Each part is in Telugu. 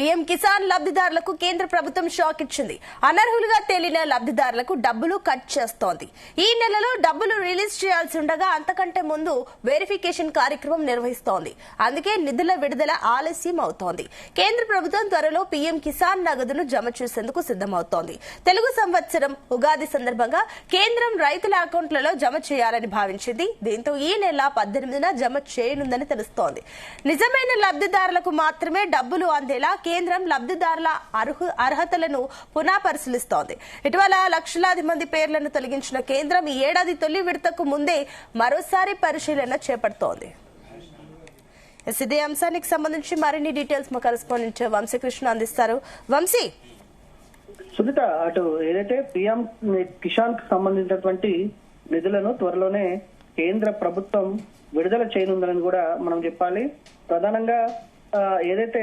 పీఎం కిసాన్ లబ్ధిదారులకు కేంద్ర ప్రభుత్వం షాక్ ఇచ్చింది. అనర్హులుగా తేలిన లబ్ధిదారులకు డబ్బులు కట్ చేస్తోంది. ఈ నెలలో డబ్బులు రిలీజ్ చేయాల్సి ఉండగా అంతకంటే ముందు వెరిఫికేషన్ కార్యక్రమం నిర్వహిస్తోంది. అందుకే నిధుల విడుదల ఆలస్యం అవుతోంది. కేంద్ర ప్రభుత్వం త్వరలో పీఎం కిసాన్ నగదును జమ చేసేందుకు సిద్దమవుతోంది. తెలుగు సంవత్సరం ఉగాది సందర్భంగా కేంద్రం రైతుల అకౌంట్లలో జమ చేయాలని భావించింది. దీంతో ఈ నెల 18న జమ చేయనుందని తెలుస్తోంది. నిజమైన లబ్ధిదారులకు మాత్రమే డబ్బులు అందేలా కేంద్రం లబ్ధిదారుల అర్హతలను పునః పరిశీలిస్తోంది. ఇటీవల లక్షలాది మంది పేర్లను తొలగించిన కేంద్రం ఈ ఏడాది తొలి విడతకు ముందే మరోసారి పరిశీలన చేపడుతోంది. ఇదే అంశానికి సంబంధించి మరిన్ని డీటెయిల్స్ మా కరెస్పాండెంట్ వంశీకృష్ణ అందిస్తారు. వంశీ, సునీత, అటు ఏదైతే పీఎం కిసాన్ కు సంబంధించినటువంటి నిధులను త్వరలోనే కేంద్ర ప్రభుత్వం విడుదల చేయనుందని కూడా మనం చెప్పాలి. ప్రధానంగా ఏదైతే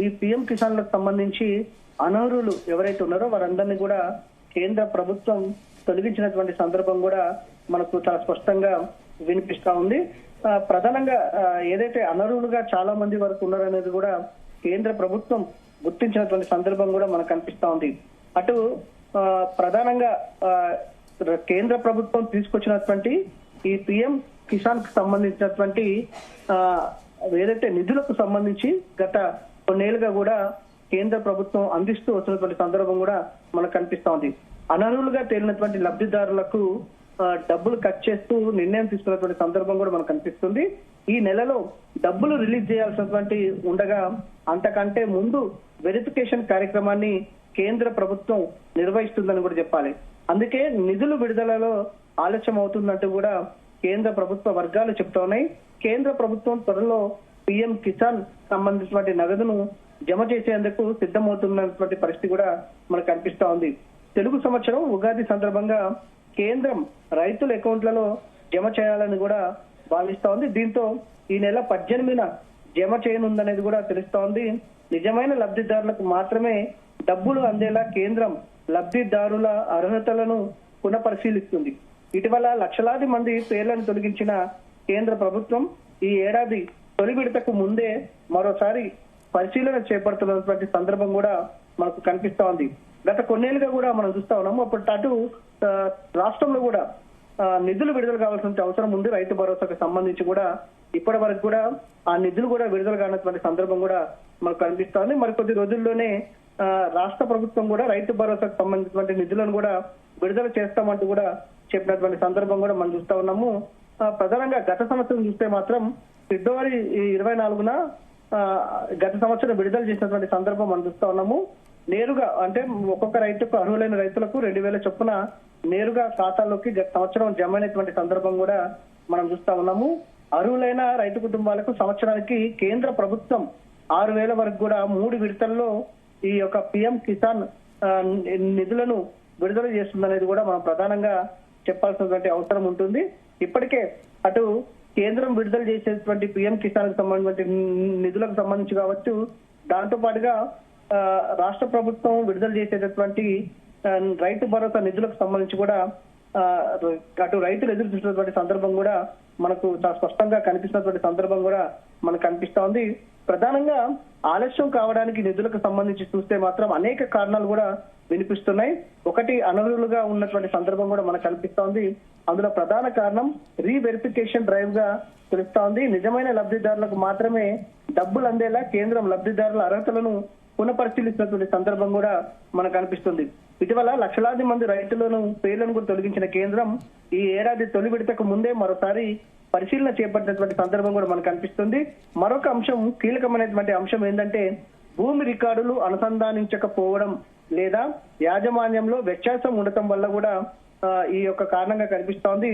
ఈ పీఎం కిసాన్ లకు సంబంధించి అనర్హులు ఎవరైతే ఉన్నారో వారందరినీ కూడా కేంద్ర ప్రభుత్వం తొలగించినటువంటి సందర్భం కూడా మనకు చాలా స్పష్టంగా వినిపిస్తా ఉంది. ప్రధానంగా ఏదైతే అనర్హులుగా చాలా మంది వరకు ఉన్నారనేది కూడా కేంద్ర ప్రభుత్వం గుర్తించినటువంటి సందర్భం కూడా మనకు కనిపిస్తా ఉంది. అటు ప్రధానంగా కేంద్ర ప్రభుత్వం తీసుకొచ్చినటువంటి ఈ పీఎం కిసాన్ కు సంబంధించినటువంటి ఏదైతే నిధులకు సంబంధించి గత కొన్నేళ్లుగా కూడా కేంద్ర ప్రభుత్వం అందిస్తూ వస్తున్నటువంటి సందర్భం కూడా మనకు కనిపిస్తా ఉంది. అనర్హులుగా తేలినటువంటి లబ్ధిదారులకు డబ్బులు కట్ చేస్తూ నిర్ణయం తీసుకున్నటువంటి సందర్భం కూడా మనకు కనిపిస్తుంది. ఈ నెలలో డబ్బులు రిలీజ్ చేయాల్సినటువంటి ఉండగా అంతకంటే ముందు వెరిఫికేషన్ కార్యక్రమాన్ని కేంద్ర ప్రభుత్వం నిర్వహిస్తుందని కూడా చెప్పాలి. అందుకే నిధుల విడుదలలో ఆలస్యం అవుతుందంటూ కూడా కేంద్ర ప్రభుత్వ వర్గాలు చెప్తా ఉన్నాయి. కేంద్ర ప్రభుత్వం త్వరలో పీఎం కిసాన్ సంబంధించినటువంటి నగదును జమ చేసేందుకు సిద్ధమవుతున్నటువంటి పరిస్థితి కూడా మనకు కనిపిస్తా ఉంది. తెలుగు సంవత్సరం ఉగాది సందర్భంగా కేంద్రం రైతుల అకౌంట్లలో జమ చేయాలని కూడా భావిస్తా ఉంది. దీంతో ఈ నెల 18న జమ చేయనుందనేది కూడా తెలుస్తా ఉంది. నిజమైన లబ్ధిదారులకు మాత్రమే డబ్బులు అందేలా కేంద్రం లబ్ధిదారుల అర్హతలను పునఃపరిశీలిస్తుంది. ఇటీవల లక్షలాది మంది పేర్లను తొలగించిన కేంద్ర ప్రభుత్వం ఈ ఏడాది తొలి విడతకు ముందే మరోసారి పరిశీలన చేపడుతున్నటువంటి సందర్భం కూడా మనకు కనిపిస్తా ఉంది. గత కొన్నేళ్లుగా కూడా మనం చూస్తా ఉన్నాము. అటు రాష్ట్రంలో కూడా నిధులు విడుదల కావాల్సిన అవసరం ఉంది. రైతు భరోసాకు సంబంధించి కూడా ఇప్పటి వరకు కూడా ఆ నిధులు కూడా విడుదల కానటువంటి సందర్భం కూడా మనకు కనిపిస్తా ఉంది. మరికొద్ది రోజుల్లోనే రాష్ట్ర ప్రభుత్వం కూడా రైతు భరోసాకు సంబంధించినటువంటి నిధులను కూడా విడుదల చేస్తామంటూ కూడా చెప్పినటువంటి సందర్భం కూడా మనం చూస్తా ఉన్నాము. ప్రధానంగా గత సంవత్సరం చూస్తే మాత్రం ఫిబ్రవరి 24న గత సంవత్సరం విడుదల చేసినటువంటి సందర్భం మనం చూస్తా ఉన్నాము. నేరుగా అంటే ఒక్కొక్క రైతుకు అర్హులైన రైతులకు 2000 చొప్పున నేరుగా ఖాతాల్లోకి గత సంవత్సరం జమ అయినటువంటి సందర్భం కూడా మనం చూస్తా ఉన్నాము. అర్హులైన రైతు కుటుంబాలకు సంవత్సరానికి కేంద్ర ప్రభుత్వం 6000 వరకు కూడా 3 విడతల్లో ఈ యొక్క పీఎం కిసాన్ నిధులను విడుదల చేస్తుందనేది కూడా మనం ప్రధానంగా చెప్పాల్సినటువంటి అవసరం ఉంటుంది. ఇప్పటికే అటు కేంద్రం విడుదల చేసేటువంటి పీఎం కిసాన్ కు సంబంధించిన నిధులకు సంబంధించి కావచ్చు, దాంతో పాటుగా రాష్ట్ర ప్రభుత్వం విడుదల చేసేటటువంటి రైతు భరోసా నిధులకు సంబంధించి కూడా అటు రైతులు ఎదురు చూసినటువంటి సందర్భం కూడా మనకు చాలా స్పష్టంగా కనిపిస్తున్నటువంటి సందర్భం కూడా మనకు కనిపిస్తా ఉంది. ప్రధానంగా ఆలస్యం కావడానికి నిధులకు సంబంధించి చూస్తే మాత్రం అనేక కారణాలు కూడా వినిపిస్తున్నాయి. ఒకటి, అనర్హులుగా ఉన్నటువంటి సందర్భం కూడా మనకు కనిపిస్తా ఉంది. అందులో ప్రధాన కారణం రీవెరిఫికేషన్ డ్రైవ్ గా తెలుస్తా ఉంది. నిజమైన లబ్ధిదారులకు మాత్రమే డబ్బులు అందేలా కేంద్రం లబ్ధిదారుల అర్హతలను పునఃపరిశీలిస్తున్నటువంటి సందర్భం కూడా మనకు కనిపిస్తుంది. ఇటీవల లక్షలాది మంది రైతులను పేర్లను కూడా తొలగించిన కేంద్రం ఈ ఏడాది తొలి విడతకు ముందే మరోసారి పరిశీలన చేపట్టినటువంటి సందర్భం కూడా మనకు కనిపిస్తుంది. మరొక అంశం, కీలకమైనటువంటి అంశం ఏంటంటే భూమి రికార్డులు అనుసంధానించకపోవడం లేదా యాజమాన్యంలో వ్యత్యాసం ఉండటం వల్ల కూడా ఈ యొక్క కారణంగా కనిపిస్తా ఉంది.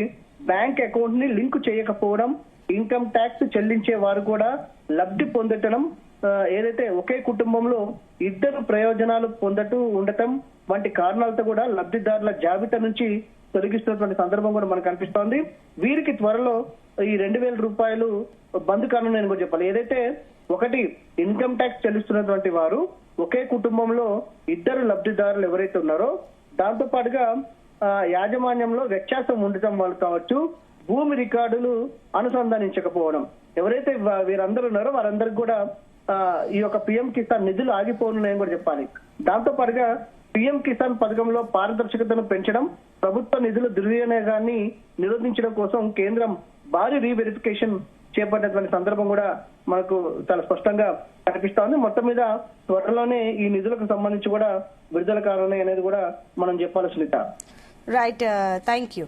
బ్యాంక్ అకౌంట్ ని లింక్ చేయకపోవడం, ఇన్కమ్ ట్యాక్స్ చెల్లించే వారు కూడా లబ్ధి పొందటం, ఏదైతే ఒకే కుటుంబంలో ఇద్దరు ప్రయోజనాలు పొందటూ ఉండటం వంటి కారణాలతో కూడా లబ్ధిదారుల జాబితా నుంచి తొలగిస్తున్నటువంటి సందర్భం కూడా మనకు కనిపిస్తోంది. వీరికి త్వరలో ఈ 2000 రూపాయలు బంద్ కానుంది అని కూడా చెప్పాలి. ఏదైతే ఒకటి ఇన్కమ్ ట్యాక్స్ చెల్లిస్తున్నటువంటి వారు ఒకే కుటుంబంలో ఇద్దరు లబ్ధిదారులు ఎవరైతే ఉన్నారో, దాంతో పాటుగా యాజమాన్యంలో వ్యత్యాసం ఉండటం వల్ల కావచ్చు, భూమి రికార్డులు అనుసంధానించకపోవడం, ఎవరైతే వీరందరూ ఉన్నారో వారందరికి కూడా ఈ యొక్క పిఎం కిసాన్ నిధులు ఆగిపోనున్నాయని కూడా చెప్పాలి. దాంతో పాటుగా పిఎం కిసాన్ పథకంలో పారదర్శకతను పెంచడం, ప్రభుత్వ నిధుల దుర్వినియోగాన్ని నిరోధించడం కోసం కేంద్రం భారీ రీవెరిఫికేషన్ చేపట్టినటువంటి సందర్భం కూడా మనకు చాలా స్పష్టంగా కనిపిస్తా ఉంది. మొత్తం మీద త్వరలోనే ఈ నిధులకు సంబంధించి కూడా విడుదల కానున్నాయి అనేది కూడా మనం చెప్పాలి సునీత. Right, thank you.